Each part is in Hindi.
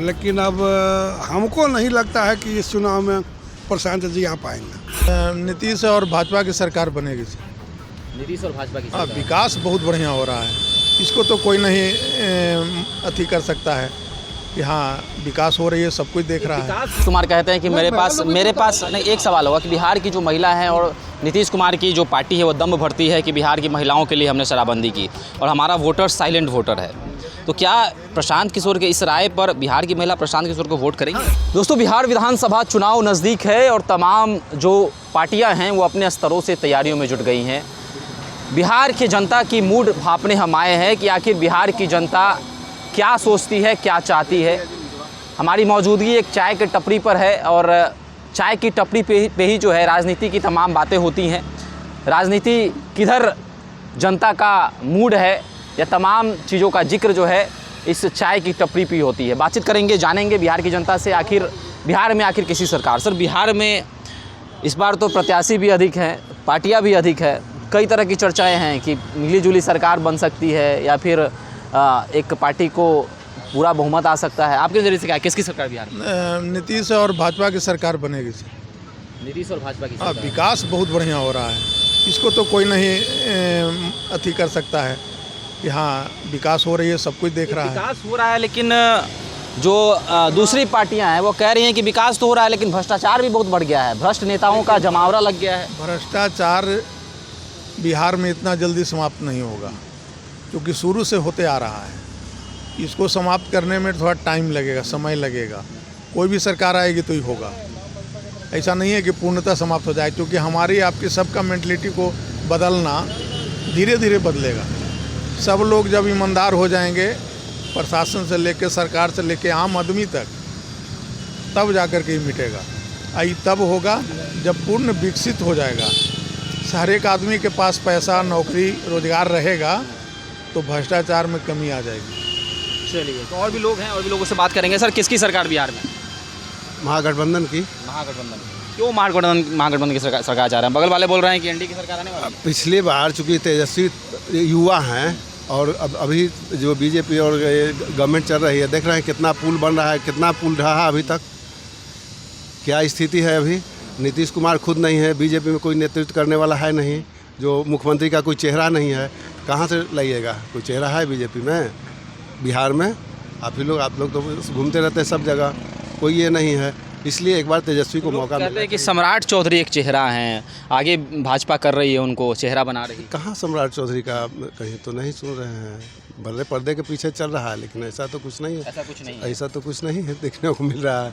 लेकिन अब हमको नहीं लगता है कि इस चुनाव में प्रशांत जी आ पाएंगे। नीतीश और भाजपा की सरकार बनेगी। नीतीश और भाजपा की हाँ, सरकार। विकास बहुत बढ़िया हो रहा है, इसको तो कोई नहीं अथी कर सकता है कि हाँ विकास हो रही है, सब कुछ देख रहा है। कुमार कहते हैं कि मेरे पास नहीं, एक सवाल होगा कि बिहार की जो महिला है और नीतीश कुमार की जो पार्टी है वो दम भरती है कि बिहार की महिलाओं के लिए हमने शराबबंदी की और हमारा वोटर साइलेंट वोटर है, तो क्या प्रशांत किशोर के इस राय पर बिहार की महिला प्रशांत किशोर को वोट करेंगे? दोस्तों, बिहार विधानसभा चुनाव नज़दीक है और तमाम जो पार्टियां हैं वो अपने स्तरों से तैयारियों में जुट गई हैं। बिहार की जनता की मूड भांपने हम आए हैं कि आखिर बिहार की जनता क्या सोचती है, क्या चाहती है। हमारी मौजूदगी एक चाय के टपरी पर है और चाय की टपरी पे ही जो है राजनीति की तमाम बातें होती हैं। राजनीति किधर जनता का मूड है या तमाम चीज़ों का जिक्र जो है इस चाय की टपरी पे होती है। बातचीत करेंगे, जानेंगे बिहार की जनता से आखिर बिहार में आखिर किसी सरकार। सर, बिहार में इस बार तो प्रत्याशी भी अधिक हैं, पार्टियाँ भी अधिक है, कई तरह की चर्चाएँ हैं कि मिली जुली सरकार बन सकती है या फिर एक पार्टी को पूरा बहुमत आ सकता है। आपके नज़रिए से क्या, किसकी सरकार बिहार में? नीतीश और भाजपा की सरकार बनेगी। नीतीश और भाजपा की हाँ, सरकार। विकास बहुत बढ़िया हो रहा है, इसको तो कोई नहीं अथी कर सकता है कि हाँ विकास हो रही है, सब कुछ देख रहा है। विकास हो रहा है, लेकिन जो दूसरी पार्टियां हैं वो कह रही हैं कि विकास तो हो रहा है लेकिन भ्रष्टाचार भी बहुत बढ़ गया है, भ्रष्ट नेताओं का जमावड़ा लग गया है। भ्रष्टाचार बिहार में इतना जल्दी समाप्त नहीं होगा, क्योंकि शुरू से होते आ रहा है। इसको समाप्त करने में थोड़ा टाइम लगेगा, समय लगेगा। कोई भी सरकार आएगी तो ही होगा, ऐसा नहीं है कि पूर्णतः समाप्त हो जाए, क्योंकि हमारी आपकी सबका मेंटलिटी को बदलना धीरे धीरे बदलेगा। सब लोग जब ईमानदार हो जाएंगे, प्रशासन से लेकर सरकार से लेकर आम आदमी तक, तब जाकर के ही मिटेगा। आई तब होगा जब पूर्ण विकसित हो जाएगा, हर एक आदमी के पास पैसा, नौकरी, रोजगार रहेगा, तो भ्रष्टाचार में कमी आ जाएगी। चलिए, तो और भी लोग हैं, और भी लोगों से बात करेंगे। सर, किसकी सरकार बिहार में? महागठबंधन की। महागठबंधन। क्यों महागठबंधन की सरकार चाह रहे हैं? बगल वाले बोल रहे हैं कि एनडीए की सरकार आने वाली है। पिछली बार चूँकि तेजस्वी युवा हैं और अभी जो बीजेपी और गवर्नमेंट चल रही है, देख रहे हैं कितना पुल बन रहा है, कितना पुल रहा अभी तक, क्या स्थिति है। अभी नीतीश कुमार खुद नहीं है, बीजेपी में कोई नेतृत्व करने वाला है नहीं, जो मुख्यमंत्री का कोई चेहरा नहीं है, कहाँ से लाइएगा? कोई चेहरा है बीजेपी में, बिहार में? आप लोग तो घूमते रहते हैं सब जगह, कोई ये नहीं है। इसलिए एक बार तेजस्वी को मौका कहते हैं कि सम्राट चौधरी एक चेहरा हैं, आगे भाजपा कर रही है, उनको चेहरा बना रही है। कहाँ सम्राट चौधरी का कहीं तो नहीं सुन रहे हैं, बड़े पर्दे के पीछे चल रहा है, लेकिन ऐसा तो कुछ नहीं है। ऐसा तो कुछ नहीं है देखने को मिल रहा है,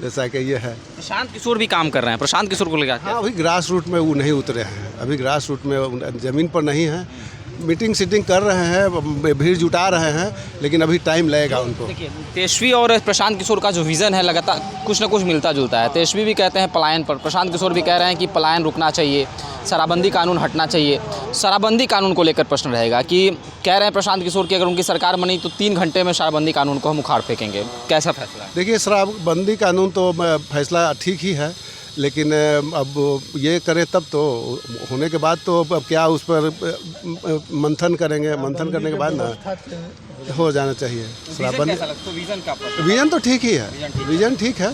जैसा कि ये है। प्रशांत किशोर भी काम कर रहे हैं, प्रशांत किशोर को लेकर। हाँ, अभी ग्रास रूट में वो नहीं उतरे हैं, अभी ग्रास रूट में ज़मीन पर नहीं है, मीटिंग सीटिंग कर रहे हैं, भीड़ जुटा रहे हैं, लेकिन अभी टाइम लगेगा उनको। देखिए, तेजस्वी और प्रशांत किशोर का जो विज़न है लगातार कुछ ना कुछ मिलता जुलता है। तेजस्वी भी कहते हैं पलायन पर, प्रशांत किशोर भी कह रहे हैं कि पलायन रुकना चाहिए, शराबबंदी कानून हटना चाहिए। शराबबंदी कानून को लेकर प्रश्न रहेगा कि कह रहे हैं प्रशांत किशोर की अगर उनकी सरकार बनी तो 3 घंटे में शराबबंदी कानून को हम उखाड़ फेंकेंगे। कैसा फैसला है? देखिए, शराबबंदी कानून तो फैसला ठीक ही है, लेकिन अब ये करें तब तो, होने के बाद तो अब क्या उस पर मंथन करेंगे, मंथन करने के बाद ना हो जाना चाहिए शराबबंदी। विजन तो ठीक ही है, विजन ठीक है,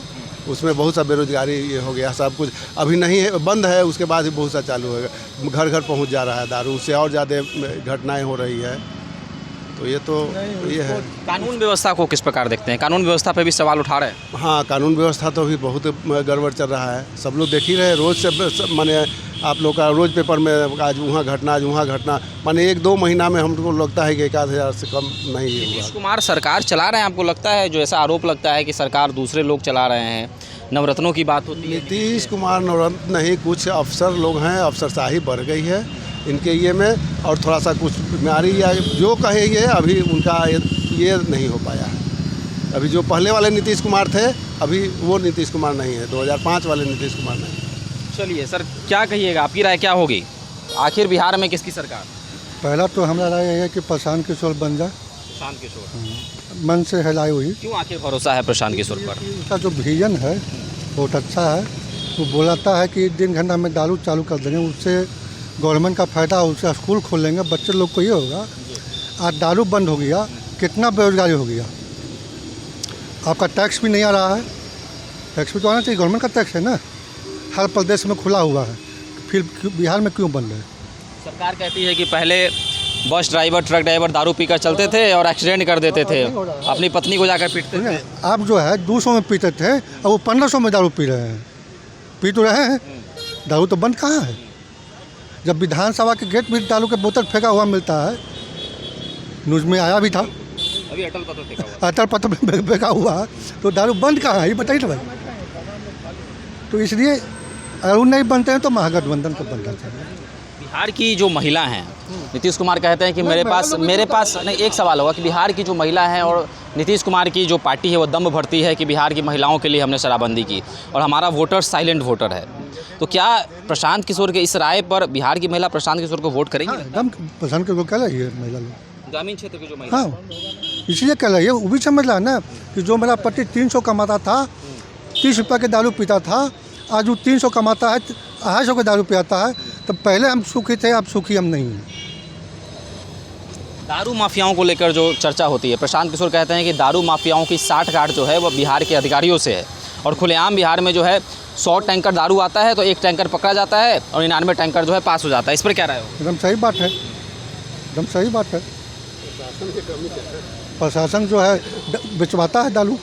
उसमें बहुत सा बेरोजगारी ये हो गया, सब कुछ अभी नहीं है, बंद है, उसके बाद ही बहुत सा चालू होगा, घर घर पहुंच जा रहा है दारू, उससे और ज़्यादा घटनाएं हो रही है, तो ये तो ये है। कानून व्यवस्था को किस प्रकार देखते हैं? कानून व्यवस्था पे भी सवाल उठा रहे हैं। हाँ, कानून व्यवस्था तो अभी बहुत गड़बड़ चल रहा है, सब लोग देख ही रहे हैं, रोज़ से माने आप लोग का रोज़ पेपर में आज वहाँ घटना, आज वहाँ घटना, माने 1-2 महीना में हमको लगता है कि 1,000 से कम नहीं हुआ। नीतीश कुमार सरकार चला रहे हैं, आपको लगता है, जो ऐसा आरोप लगता है कि सरकार दूसरे लोग चला रहे हैं, नवरत्नों की बात होती है। नीतीश कुमार नवरत्न नहीं, कुछ अफसर लोग हैं, अफसरशाही बढ़ गई है इनके ये में, और थोड़ा सा कुछ बीमारी या जो कहे ये अभी उनका ये नहीं हो पाया है। अभी जो पहले वाले नीतीश कुमार थे, अभी वो नीतीश कुमार नहीं है, 2005 वाले नीतीश कुमार नहीं। चलिए सर, क्या कहिएगा, आपकी राय क्या होगी? आखिर बिहार में किसकी सरकार? पहला तो हमारा राय है कि प्रशांत किशोर बन जाए। प्रशांत किशोर मन से हिलाई हुई। क्यों आखिर भरोसा है प्रशांत किशोर पर? उसका जो विजन है बहुत अच्छा है। वो बोलाता है कि 3 घंटा में दारू चालू कर देंगे, उससे गवर्नमेंट का फ़ायदा, उसका स्कूल खोल लेंगे, बच्चे लोग को ये होगा। आज दारू बंद हो गया, कितना बेरोजगारी हो गया। आपका टैक्स भी नहीं आ रहा है। टैक्स भी तो आना चाहिए, गवर्नमेंट का टैक्स है ना, हर प्रदेश में खुला हुआ है, फिर बिहार में क्यों बंद है? सरकार कहती है कि पहले बस ड्राइवर ट्रक ड्राइवर दारू पीकर चलते थे और एक्सीडेंट कर देते थे, अपनी पत्नी को जाकर पीटते थे। आप जो है 200 में पीते थे और वो 1500 में दारू पी रहे हैं, पी तो रहे हैं। दारू तो बंद कहाँ है? जब विधानसभा के गेट में दारू के बोतल फेंका हुआ मिलता है, न्यूज़ में आया भी था, अभी अटल पत्र फेंका हुआ अटल पत्र में फेंका हुआ है, तो दारू बंद कहाँ है ये बताइए ना भाई। तो इसलिए अगर नहीं बनते हैं तो महागठबंधन को बनना चाहिए। बिहार की जो महिला हैं, नीतीश कुमार कहते हैं कि मेरे पास नहीं, एक सवाल होगा कि बिहार की जो महिला हैं और नीतीश कुमार की जो पार्टी है वो दम भरती है कि बिहार की महिलाओं के लिए हमने शराबबंदी की और हमारा वोटर साइलेंट वोटर है। तो क्या प्रशांत किशोर के इस राय पर बिहार की महिला प्रशांत किशोर को वोट करेंगी? एकदम पसंद के कह रही है महिला लोग, ग्रामीण क्षेत्र की जो महिला हाँ इसलिए कह रही है। वो भी समझ रहा है ना कि जो मेरा पति 300 कमाता था, 30 रुपये के दारू पीता था, आज वो 300 कमाता है, 250 के दारू पियाता है। तो पहले हम सुखी थे, अब सुखी हम नहीं हैं। दारू माफियाओं को लेकर जो चर्चा होती है, प्रशांत किशोर कहते हैं कि दारू माफियाओं की साठगांठ जो है वो बिहार के अधिकारियों से है और खुलेआम बिहार में जो है 100 टैंकर दारू आता है तो एक टैंकर पकड़ा जाता है और 99 टैंकर जो है पास हो जाता है। इस पर क्या राय हो? एकदम सही बात है, एकदम सही बात है। प्रशासन जो है बिचवाता है दारू।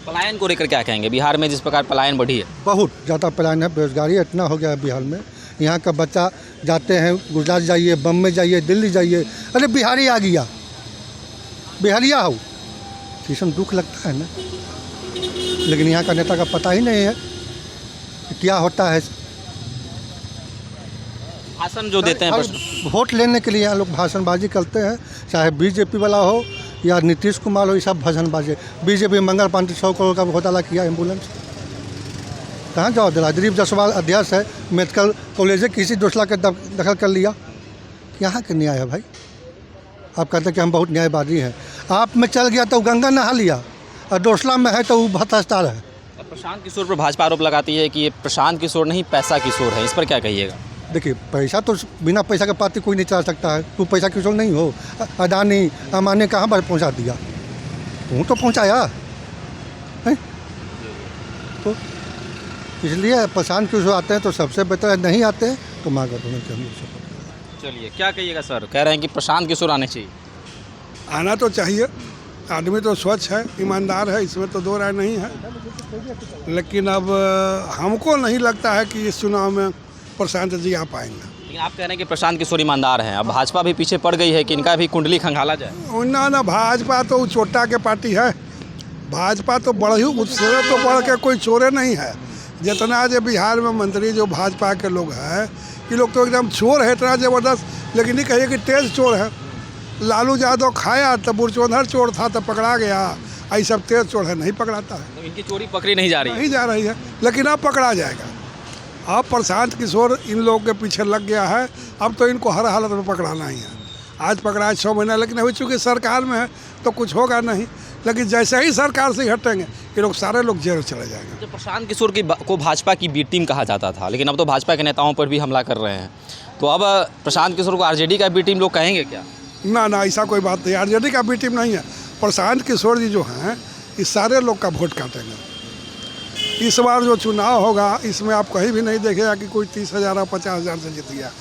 पलायन को लेकर क्या कहेंगे? बिहार में जिस प्रकार पलायन बढ़ी है, बहुत ज़्यादा पलायन है, बेरोजगारी इतना हो गया है बिहार में। यहाँ का बच्चा जाते हैं, गुजरात जाइए, बम्बई जाइए, दिल्ली जाइए, अरे बिहारी आ गया, बिहारिया हो, इसमें दुख लगता है ना। लेकिन यहाँ का नेता का पता ही नहीं है कि क्या होता है। भाषण जो देते हैं वोट लेने के लिए यहाँ लोग भाषणबाजी करते हैं, चाहे बीजेपी वाला हो या नीतीश कुमार हो, ये सब भाषणबाजी। बीजेपी मंगल पांडे 100 करोड़ का घोटाला किया, एम्बुलेंस कहाँ जवाब दिला? दिलीप जायसवाल अध्यक्ष है, मेडिकल कॉलेज है, किसी दूसरा के दखल कर लिया। यहाँ के न्याय है भाई? आप कहते हैं कि हम बहुत न्यायवादी हैं। आप में चल गया तो गंगा नहा लिया, और डोसला में है तो वो भ्रष्टाचार है। प्रशांत किशोर पर भाजपा आरोप लगाती है कि ये प्रशांत किशोर नहीं पैसा किशोर है। इस पर क्या कहिएगा? देखिए, पैसा तो बिना पैसा के पार्टी कोई नहीं चला सकता है। तू पैसा किशोर नहीं हो। अडानी अमानी कहाँ पर पहुँचा दिया? तू तो पहुँचाया है। तो इसलिए प्रशांत किशोर आते हैं तो सबसे बेहतर है, नहीं आते तो महागठबंधन के हम लोग सपोर्ट। चलिए, क्या कहिएगा सर? कह रहे हैं कि प्रशांत किशोर आने चाहिए। आना तो चाहिए, आदमी तो स्वच्छ है, ईमानदार है, इसमें तो दो राय नहीं है। लेकिन अब हमको नहीं लगता है कि इस चुनाव में प्रशांत जी आ पाएंगे। लेकिन आप कह रहे हैं कि प्रशांत किशोर ईमानदार हैं, अब भाजपा भी पीछे पड़ गई है कि इनका भी कुंडली खंगाला जाए। ना भाजपा तो चोटा के पार्टी है। भाजपा तो बड़ ही उससे तो बढ़ के कोई चोरे नहीं है। जितना जो बिहार में मंत्री जो भाजपा के लोग हैं, ये लोग तो एकदम चोर है, इतना ज़बरदस्त। लेकिन ये कहिए कि तेज चोर है। लालू यादव खाया तो बुरचोंधर चोर था तो पकड़ा गया, ऐसा सब तेज चोर है, नहीं पकड़ाता है। तो इनकी चोरी पकड़ी नहीं जा रही है, लेकिन अब पकड़ा जाएगा। अब प्रशांत किशोर इन लोगों के पीछे लग गया है, अब तो इनको हर हालत में पकड़ाना ही है। आज पकड़ा 6 महीना, लेकिन अभी चूँकि सरकार में है तो कुछ होगा नहीं। लेकिन जैसे ही सरकार से हटेंगे ये लोग सारे लोग जेल चले जाएंगे। जब प्रशांत किशोर को भाजपा की बी टीम कहा जाता था, लेकिन अब तो भाजपा के नेताओं पर भी हमला कर रहे हैं, तो अब प्रशांत किशोर को आरजेडी का बी टीम लोग कहेंगे क्या? ना ऐसा कोई बात नहीं, आरजेडी का बी टीम नहीं है। प्रशांत किशोर जी जो हैं इस सारे लोग का वोट काटेंगे। इस बार जो चुनाव होगा इसमें आप कहीं भी नहीं देखेगा कि कोई 30,000 और 50,000 से जीत गया।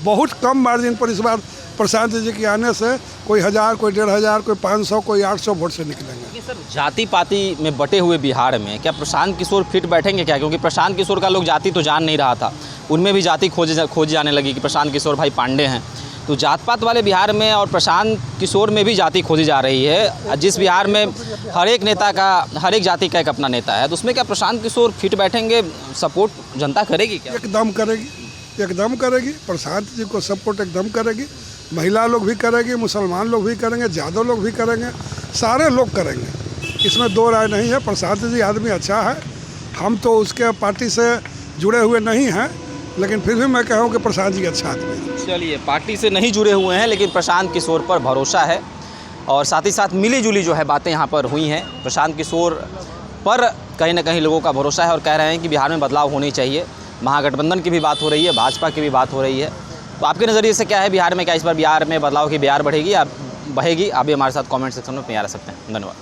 बहुत कम मार्जिन पर इस बार प्रशांत जी के आने से कोई 1000, कोई 1500, कोई 500, कोई 800 वोट से निकलेंगे। सर, जाति पाति में बटे हुए बिहार में क्या प्रशांत किशोर फिट बैठेंगे क्या? क्योंकि प्रशांत किशोर का लोग जाति तो जान नहीं रहा था, उनमें भी जाति खोज जाने लगी कि प्रशांत किशोर भाई पांडे हैं। तो जात पात वाले बिहार में और प्रशांत किशोर में भी जाति खोजी जा रही है। जिस बिहार में हर एक नेता का, हर एक जाति का एक अपना नेता है, तो उसमें क्या प्रशांत किशोर फिट बैठेंगे? सपोर्ट जनता करेगी क्या? एकदम करेगी, एकदम करेगी। प्रशांत जी को सपोर्ट एकदम करेगी। महिला लोग भी करेगी, मुसलमान लोग भी करेंगे, यादव लोग भी करेंगे, सारे लोग करेंगे। इसमें दो राय नहीं है। प्रशांत जी आदमी अच्छा है, हम तो उसके पार्टी से जुड़े हुए नहीं हैं, लेकिन फिर भी मैं कहूँ कि प्रशांत जी अच्छा आदमी है। चलिए, पार्टी से नहीं जुड़े हुए हैं लेकिन प्रशांत किशोर पर भरोसा है और साथ ही साथ मिली जुली जो है बातें यहाँ पर हुई हैं। प्रशांत किशोर पर कहीं ना कहीं लोगों का भरोसा है और कह रहे हैं कि बिहार में बदलाव होनी चाहिए। महागठबंधन की भी बात हो रही है, भाजपा की भी बात हो रही है। तो आपके नज़रिए से क्या है बिहार में? क्या इस बार बिहार में बदलाव की बयार बढ़ेगी या बहेगी, आप भी हमारे साथ कमेंट सेक्शन में प्यार रख सकते हैं। धन्यवाद।